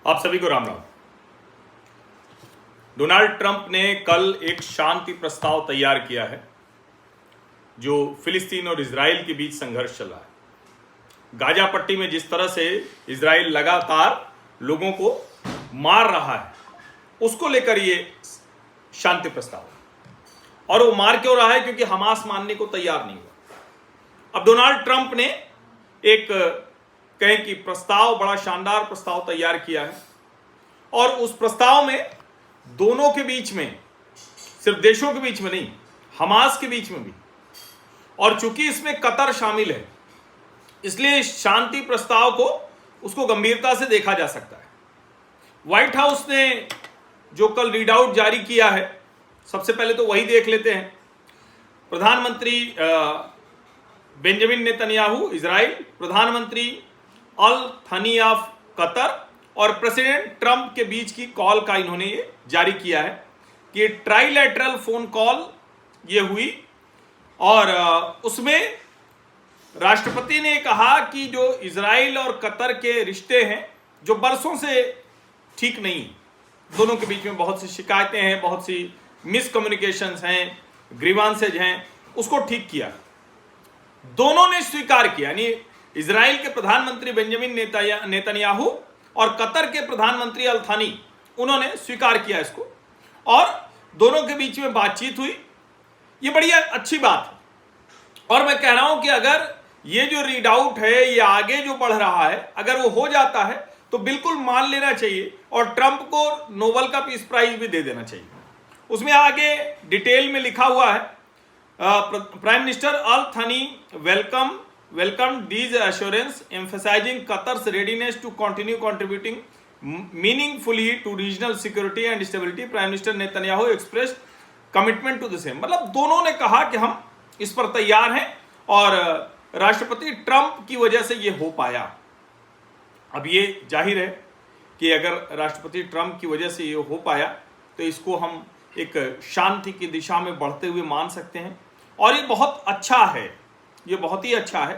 आप सभी को राम राम। डोनाल्ड ट्रंप ने कल एक शांति प्रस्ताव तैयार किया है जो फिलिस्तीन और इजराइल के बीच संघर्ष चल रहा है। गाजा पट्टी में जिस तरह से इजराइल लगातार लोगों को मार रहा है उसको लेकर ये शांति प्रस्ताव है। और वो मार क्यों रहा है? क्योंकि हमास मानने को तैयार नहीं हुआ। अब डोनाल्ड ट्रंप ने एक कहें कि प्रस्ताव, बड़ा शानदार प्रस्ताव तैयार किया है और उस प्रस्ताव में दोनों के बीच में, सिर्फ देशों के बीच में नहीं, हमास के बीच में भी, और चूंकि इसमें कतर शामिल है इसलिए शांति प्रस्ताव को उसको गंभीरता से देखा जा सकता है। व्हाइट हाउस ने जो कल रीड आउट जारी किया है, सबसे पहले तो वही देख लेते हैं। प्रधानमंत्री बेंजामिन नेतन्याहू इजराइल, प्रधानमंत्री अल थनी ऑफ कतर और प्रेसिडेंट ट्रंप के बीच की कॉल का इन्होंने ये जारी किया है कि ट्राइलैटरल फोन कॉल ये हुई और उसमें राष्ट्रपति ने कहा कि जो इजराइल और कतर के रिश्ते हैं जो बरसों से ठीक नहीं, दोनों के बीच में बहुत सी शिकायतें हैं, बहुत सी मिसकम्युनिकेशंस हैं, ग्रीवांसेज हैं, उसको ठीक किया। दोनों ने स्वीकार किया, यानी इजराइल के प्रधानमंत्री बेंजामिन नेतन्याहू और कतर के प्रधानमंत्री अल थानी, उन्होंने स्वीकार किया इसको और दोनों के बीच में बातचीत हुई। ये बड़ी अच्छी बात है और मैं कह रहा हूं कि अगर ये जो रीड आउट है ये आगे जो बढ़ रहा है, अगर वो हो जाता है तो बिल्कुल मान लेना चाहिए और ट्रंप को नोबेल का पीस प्राइज भी दे देना चाहिए। उसमें आगे डिटेल में लिखा हुआ है, प्राइम मिनिस्टर अल थानी welcomed these assurance, emphasizing Qatar's readiness to continue contributing meaningfully to regional security and stability. Prime Minister Netanyahu expressed commitment to the same. मतलब दोनों ने कहा कि हम इस पर तैयार हैं और राष्ट्रपति ट्रंप की वजह से ये हो पाया। अब ये जाहिर है कि अगर राष्ट्रपति ट्रंप की वजह से ये हो पाया तो इसको हम एक शांति की दिशा में बढ़ते हुए मान सकते हैं और ये बहुत अच्छा है, ये बहुत ही अच्छा है।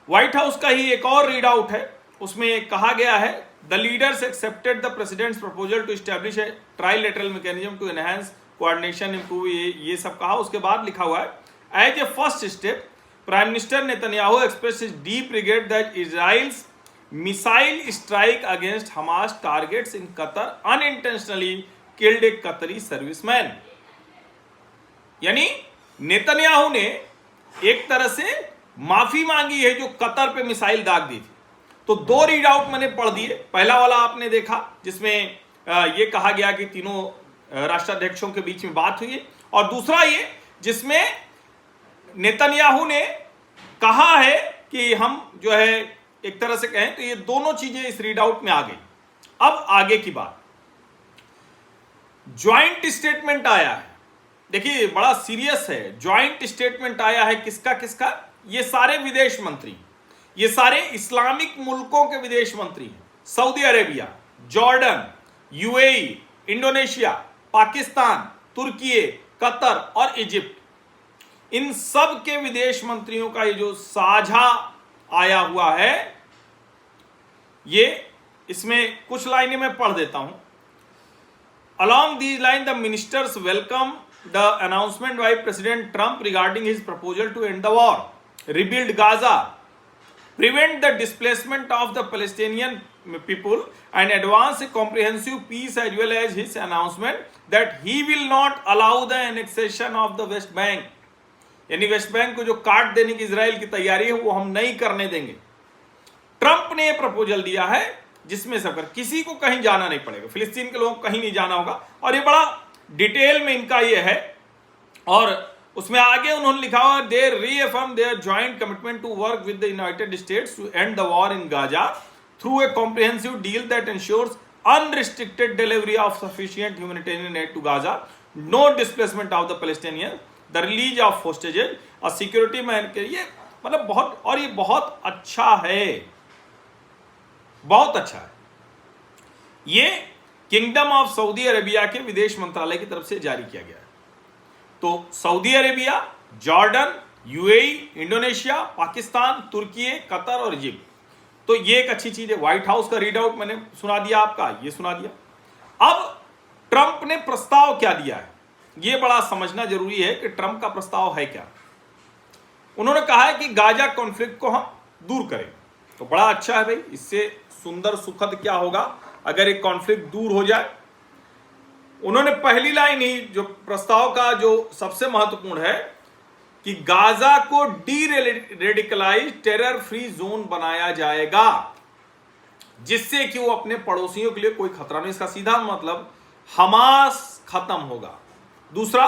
व्हाइट हाउस का ही एक और रीड आउट है, उसमें कहा गया है the leaders accepted the president's proposal to establish a trilateral mechanism to enhance coordination improve, ये सब कहा। उसके बाद लिखा हुआ है as a first step prime minister Netanyahu express his deep regret that Israel's missile strike against Hamas targets in Qatar unintentionally killed a Qatari serviceman. यानी Netanyahu ने एक तरह से माफी मांगी है जो कतर पे मिसाइल दाग दी थी। तो दो रीड आउट मैंने पढ़ दिए। पहला वाला आपने देखा जिसमें ये कहा गया कि तीनों राष्ट्राध्यक्षों के बीच में बात हुई है और दूसरा ये जिसमें नेतन्याहू ने कहा है कि हम जो है एक तरह से कहें तो ये दोनों चीजें इस रीड आउट में आ गई। अब आगे की बात, ज्वाइंट स्टेटमेंट आया है, देखिए बड़ा सीरियस है। ज्वाइंट स्टेटमेंट आया है किसका किसका? ये सारे विदेश मंत्री, ये सारे इस्लामिक मुल्कों के विदेश मंत्री हैं। Saudi Arabia, Jordan, UAE, Indonesia, Pakistan, तुर्की, कतर और इजिप्ट, इन सब के विदेश मंत्रियों का ये जो साझा आया हुआ है, ये इसमें कुछ लाइनें मैं पढ़ देता हूं। Along these lines, the ministers welcome the announcement by President Trump regarding his proposal to end the war, rebuild Gaza, prevent the displacement of the Palestinian people, and advance a comprehensive peace, as well as his announcement that he will not allow the annexation of the West Bank. यानी West Bank को जो काट देने की Israel की तैयारी है वो हम नहीं करने देंगे। ट्रंप ने प्रपोजल दिया है जिसमें सब किसी को कहीं जाना नहीं पड़ेगा, फिलिस्तीन के लोगों को कहीं नहीं जाना होगा और ये बड़ा डिटेल में इनका ये है। और उसमें आगे उन्होंने लिखा हुआ they reaffirm their joint commitment to work with the United States to end the war in Gaza through a comprehensive deal that ensures unrestricted delivery of sufficient humanitarian aid to Gaza, no displacement of the Palestinian, the release of hostages, a security man के। ये मतलब बहुत, और ये बहुत अच्छा है, बहुत अच्छा है। ये किंगडम ऑफ सऊदी अरेबिया के विदेश मंत्रालय की तरफ से जारी किया गया है। तो Saudi Arabia, Jordan, UAE, Indonesia, Pakistan, तुर्की, कतर और इजिप्ट, तो ये एक अच्छी चीज है। व्हाइट हाउस का रीड आउट मैंने सुना दिया, आपका ये सुना दिया। अब ट्रंप ने प्रस्ताव क्या दिया है, ये बड़ा समझना जरूरी है कि ट्रंप का प्रस्ताव है क्या। उन्होंने कहा है कि गाजा कॉन्फ्लिक्ट को हम दूर करें। तो बड़ा अच्छा है भाई, इससे सुंदर सुखद क्या होगा अगर एक कॉन्फ्लिक्ट दूर हो जाए। उन्होंने पहली लाइन ही जो प्रस्ताव का जो सबसे महत्वपूर्ण है कि गाजा को D radicalise terror free zone बनाया जाएगा, जिससे कि वो अपने पड़ोसियों के लिए कोई खतरा नहीं। इसका सीधा मतलब हमास खत्म होगा। दूसरा,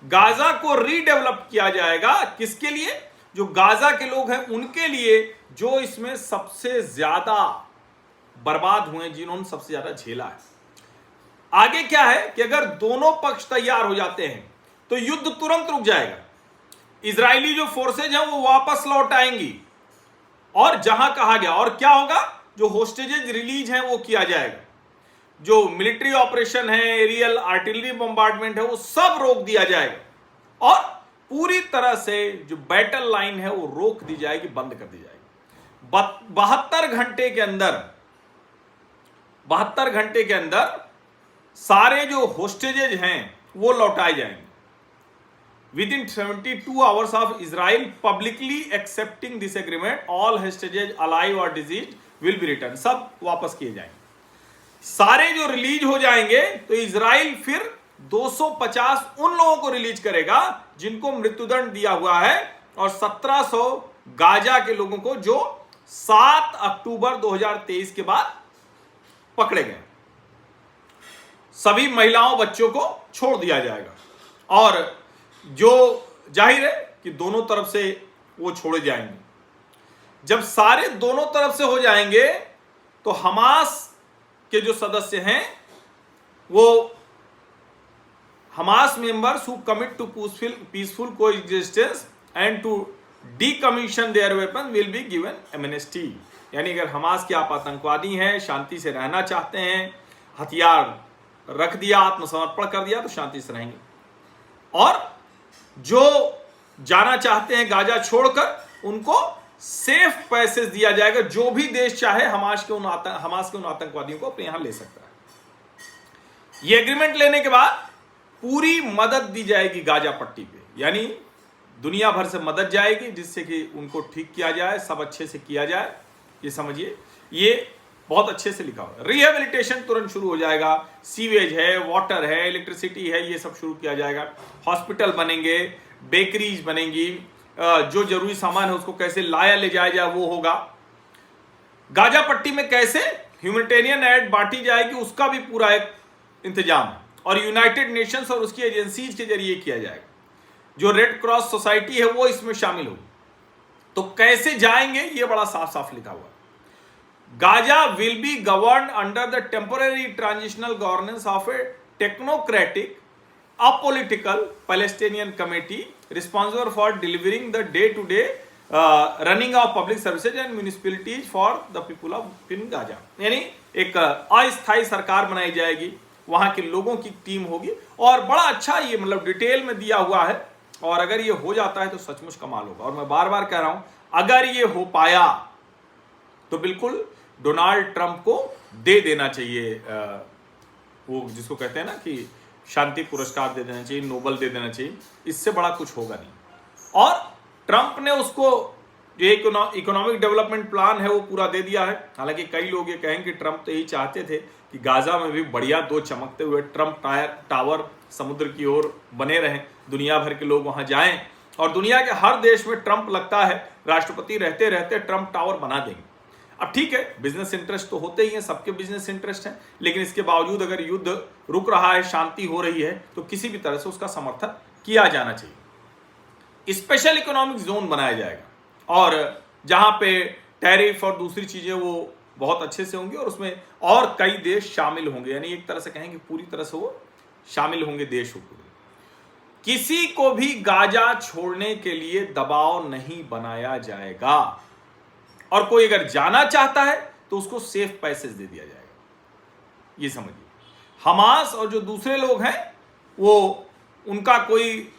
गाजा को रीडेवलप किया जाएगा, किसके लिए? जो गाजा के लोग हैं उनके लिए, जो इसमें सबसे ज्यादा बर्बाद हुए, जिन्होंने सबसे ज्यादा झेला है। आगे क्या है कि अगर दोनों पक्ष तैयार हो जाते हैं तो युद्ध तुरंत रुक जाएगा। इजरायली जो फोर्सेज हैं वो वापस लौट आएंगी और जहां कहा गया, और क्या होगा, जो होस्टेजेज रिलीज हैं वो किया जाएगा। जो मिलिट्री ऑपरेशन है, एरियल आर्टिलरी बम्बार्डमेंट है, वो सब रोक दिया जाएगा और पूरी तरह से जो बैटल लाइन है वो रोक दी जाएगी, बंद कर दी जाएगी। 72 घंटे के अंदर सारे जो होस्टेजेज हैं वो लौटाए जाएंगे। Within 72 hours of Israel publicly accepting this agreement, all hostages alive or deceased will be returned. सब वापस किए जाएंगे। सारे जो रिलीज हो जाएंगे तो इजराइल फिर 250 उन लोगों को रिलीज करेगा जिनको मृत्युदंड दिया हुआ है, और 1700 गाजा के लोगों को जो 7 अक्टूबर 2023 के बाद पकड़े गए। सभी महिलाओं बच्चों को छोड़ दिया जाएगा, और जो जाहिर है कि दोनों तरफ से वो छोड़े जाएंगे। जब सारे दोनों तरफ से हो जाएंगे तो हमास के जो सदस्य हैं वो Hamas members who commit to peaceful coexistence and to decommission their weapon will be given amnesty. यानी अगर हमास के आप आतंकवादी हैं, शांति से रहना चाहते हैं, हथियार रख दिया, आत्मसमर्पण कर दिया, तो शांति से रहेंगे। और जो जाना चाहते हैं गाजा छोड़कर, उनको सेफ पैसेज दिया जाएगा। जो भी देश चाहे हमास के उन आतंकवादियों को अपने यहां ले सकता है। यह एग्रीमेंट लेने के बाद पूरी मदद दी जाएगी गाजा पट्टी पे, यानी दुनिया भर से मदद जाएगी जिससे कि उनको ठीक किया जाए, सब अच्छे से किया जाए। ये समझिए, ये बहुत अच्छे से लिखा हुआ है। रिहेबिलिटेशन तुरंत शुरू हो जाएगा। सीवेज है, वाटर है, इलेक्ट्रिसिटी है, ये सब शुरू किया जाएगा। हॉस्पिटल बनेंगे, बेकरीज बनेंगी, जो जरूरी सामान है उसको कैसे लाया ले जाया जाए वो होगा। गाजा पट्टी में कैसे ह्यूमैनिटेरियन एड बांटी जाएगी उसका भी पूरा एक इंतजाम है, और यूनाइटेड नेशंस और उसकी एजेंसीज के जरिए किया जाएगा। जो रेड क्रॉस सोसाइटी है वो इसमें शामिल होगी। तो कैसे जाएंगे ये बड़ा साफ साफ लिखा हुआ है। Gaza will be govern under the temporary transitional governance of A technocratic apolitical Palestinian committee responsible for delivering the day-to-day running of public services and municipalities for the people of in Gaza। यानी एक अस्थायी सरकार बनाई जाएगी, वहां के लोगों की टीम होगी, और बड़ा अच्छा ये मतलब डिटेल में दिया हुआ है। और अगर ये हो जाता है तो सचमुच कमाल होगा। और मैं बार बार कह रहा हूं, अगर ये हो पाया तो बिल्कुल डोनाल्ड ट्रंप को दे देना चाहिए, वो जिसको कहते हैं ना कि शांति पुरस्कार दे देना चाहिए, नोबल दे देना चाहिए। इससे बड़ा कुछ होगा नहीं। और ट्रंप ने उसको जो इकोनॉमिक डेवलपमेंट प्लान है वो पूरा दे दिया है। हालांकि कई लोग ये कहेंगे कि ट्रंप तो यही चाहते थे कि गाजा में भी बढ़िया 2 चमकते हुए ट्रंप टावर समुद्र की ओर बने रहें, दुनिया भर के लोग वहां जाएं, और दुनिया के हर देश में ट्रंप लगता है राष्ट्रपति रहते रहते ट्रंप टावर बना देंगे। अब ठीक है, बिजनेस इंटरेस्ट तो होते ही हैं, सबके बिजनेस इंटरेस्ट हैं, लेकिन इसके बावजूद अगर युद्ध रुक रहा है, शांति हो रही है, तो किसी भी तरह से उसका समर्थन किया जाना चाहिए। स्पेशल इकोनॉमिक जोन बनाया जाएगा, और जहां पे टैरिफ और दूसरी चीजें वो बहुत अच्छे से होंगी, और उसमें और कई देश शामिल होंगे। यानी एक तरह से कहेंगे पूरी तरह से वो शामिल होंगे देश को। किसी को भी गाजा छोड़ने के लिए दबाव नहीं बनाया जाएगा, और कोई अगर जाना चाहता है तो उसको सेफ पैसेज दे दिया जाएगा। ये समझिए, हमास और जो दूसरे लोग हैं वो उनका कोई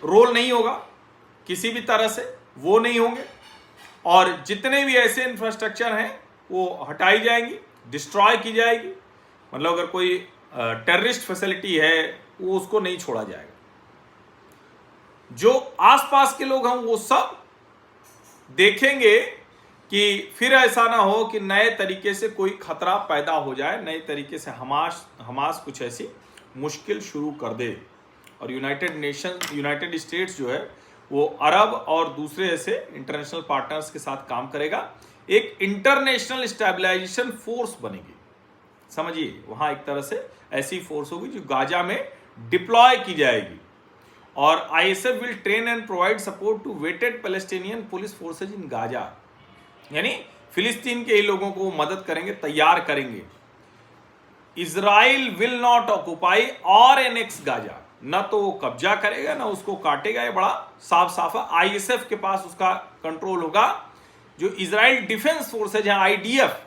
रोल नहीं होगा, किसी भी तरह से वो नहीं होंगे। और जितने भी ऐसे इंफ्रास्ट्रक्चर हैं वो हटाई जाएंगी, डिस्ट्रॉय की जाएगी। मतलब अगर कोई टेररिस्ट फैसिलिटी है वो उसको नहीं छोड़ा जाएगा। जो आसपास के लोग हैं वो सब देखेंगे कि फिर ऐसा ना हो कि नए तरीके से कोई खतरा पैदा हो जाए, नए तरीके से हमास कुछ ऐसी मुश्किल शुरू कर दे। और यूनाइटेड स्टेट्स जो है वो अरब और दूसरे ऐसे इंटरनेशनल पार्टनर्स के साथ काम करेगा, एक इंटरनेशनल स्टेबलाइजेशन फोर्स बनेगी। समझिए, वहां एक तरह से ऐसी फोर्स होगी जो गाजा में डिप्लॉय की जाएगी। और ISF will train and provide support to vetted Palestinian police forces in Gaza, यानी फिलिस्तीन के ही लोगों को मदद करेंगे, तैयार करेंगे। इजराइल विल नॉट ऑक्युपाई और एनेक्स गाजा, न तो वो कब्जा करेगा ना उसको काटेगा। ये बड़ा साफ साफ है। आईएसएफ के पास उसका कंट्रोल होगा। जो इजराइल डिफेंस फोर्सेज है आईडीएफ,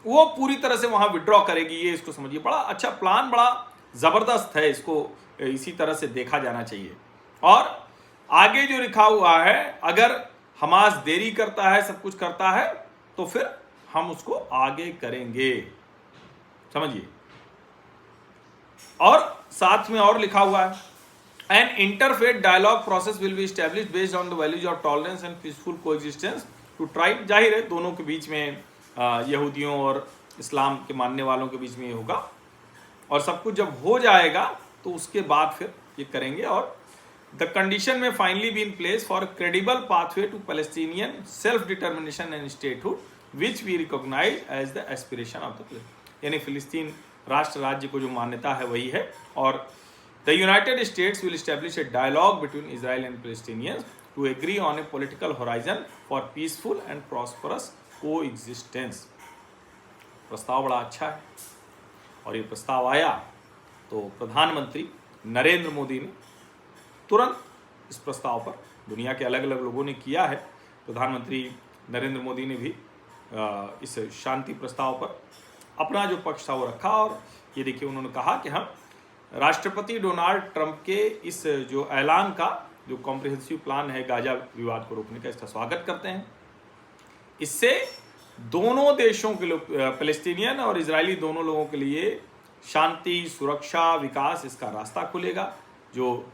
वो पूरी तरह से वहां विड्रॉ करेगी। ये इसको समझिए, बड़ा अच्छा प्लान, बड़ा जबरदस्त है। इसको इसी तरह से देखा जाना चाहिए। और आगे जो लिखा हुआ है, अगर हमास देरी करता है, सब कुछ करता है, तो फिर हम उसको आगे करेंगे। समझिए। और साथ में और लिखा हुआ है, an interfaith dialogue process will be established based on the values of tolerance and peaceful coexistence to tribe. जाहिर है दोनों के बीच में, यहूदियों और इस्लाम के मानने वालों के बीच में ये होगा। और सब कुछ जब हो जाएगा तो उसके बाद फिर ये करेंगे। और द कंडीशन में finally be in place for credible pathway to Palestinian self determination and statehood which we recognise as the aspiration of the, यानी फिलिस्तीन राष्ट्र राज्य को जो मान्यता है वही है। और the United States will establish a dialogue between Israel and Palestinians to agree on a political horizon for peaceful and prosperous coexistence. प्रस्ताव बड़ा अच्छा है। और ये प्रस्ताव आया तो प्रधानमंत्री नरेंद्र मोदी ने तुरंत इस प्रस्ताव पर, दुनिया के अलग अलग लोगों ने किया है, प्रधानमंत्री नरेंद्र मोदी ने भी इस शांति प्रस्ताव पर अपना जो पक्ष था वो रखा। और ये देखिए, उन्होंने कहा कि हम राष्ट्रपति डोनाल्ड ट्रंप के इस जो ऐलान का, जो कॉम्प्रिहेंसिव प्लान है गाजा विवाद को रोकने का, इसका स्वागत करते हैं। इससे दोनों देशों के लोग, पैलेस्टीनियन और इजरायली दोनों लोगों के लिए शांति, सुरक्षा, विकास, इसका रास्ता खुलेगा। जो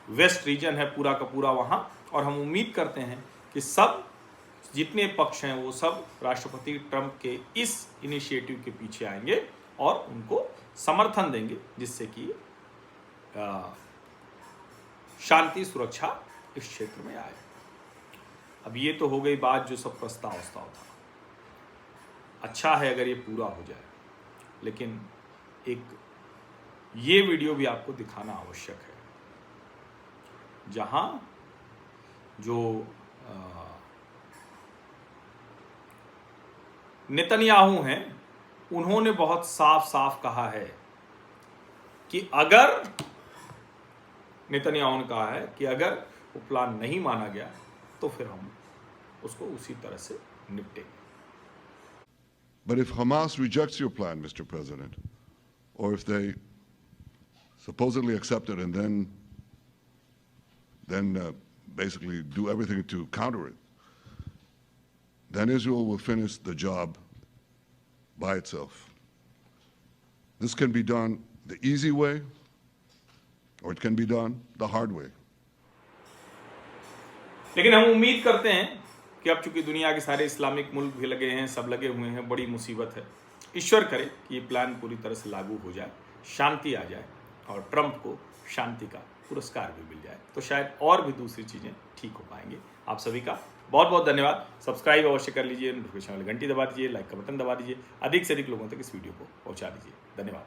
वेस्ट रीजन है पूरा का पूरा वहाँ। और हम उम्मीद करते हैं कि सब जितने पक्ष हैं वो सब राष्ट्रपति ट्रंप के इस इनिशिएटिव के पीछे आएंगे और उनको समर्थन देंगे, जिससे कि शांति, सुरक्षा इस क्षेत्र में आए। अब ये तो हो गई बात जो सब प्रस्ताव था। अच्छा है अगर ये पूरा हो जाए, लेकिन एक ये वीडियो भी आपको दिखाना आवश्यक है, जहां जो नेतन्याहू हैं, उन्होंने बहुत साफ साफ कहा है कि अगर, नेतन्याहू ने कहा है कि अगर वो प्लान नहीं माना गया तो फिर हम उसको उसी तरह से निपटेंगे। But if Hamas rejects your plan, Mr. President, or if they supposedly accept it and then basically do everything to counter it, then Israel will finish the job by itself. This can be done the easy way, or it can be done the hard way. लेकिन हम उम्मीद करते हैं कि अब चूंकि दुनिया के सारे इस्लामिक मुल्क भी लगे हैं, सब लगे हुए हैं, बड़ी मुसीबत है। ईश्वर करे कि ये प्लान पूरी तरह से लागू हो जाए, शांति आ जाए और ट्रंप को शांति का पुरस्कार भी मिल जाए, तो शायद और भी दूसरी चीज़ें ठीक हो पाएंगे। आप सभी का बहुत बहुत धन्यवाद। सब्सक्राइब अवश्य कर लीजिए, नोटिफिकेशन वाली घंटी दबा दीजिए, लाइक का बटन दबा दीजिए, अधिक से अधिक लोगों तक इस वीडियो को पहुंचा दीजिए। धन्यवाद।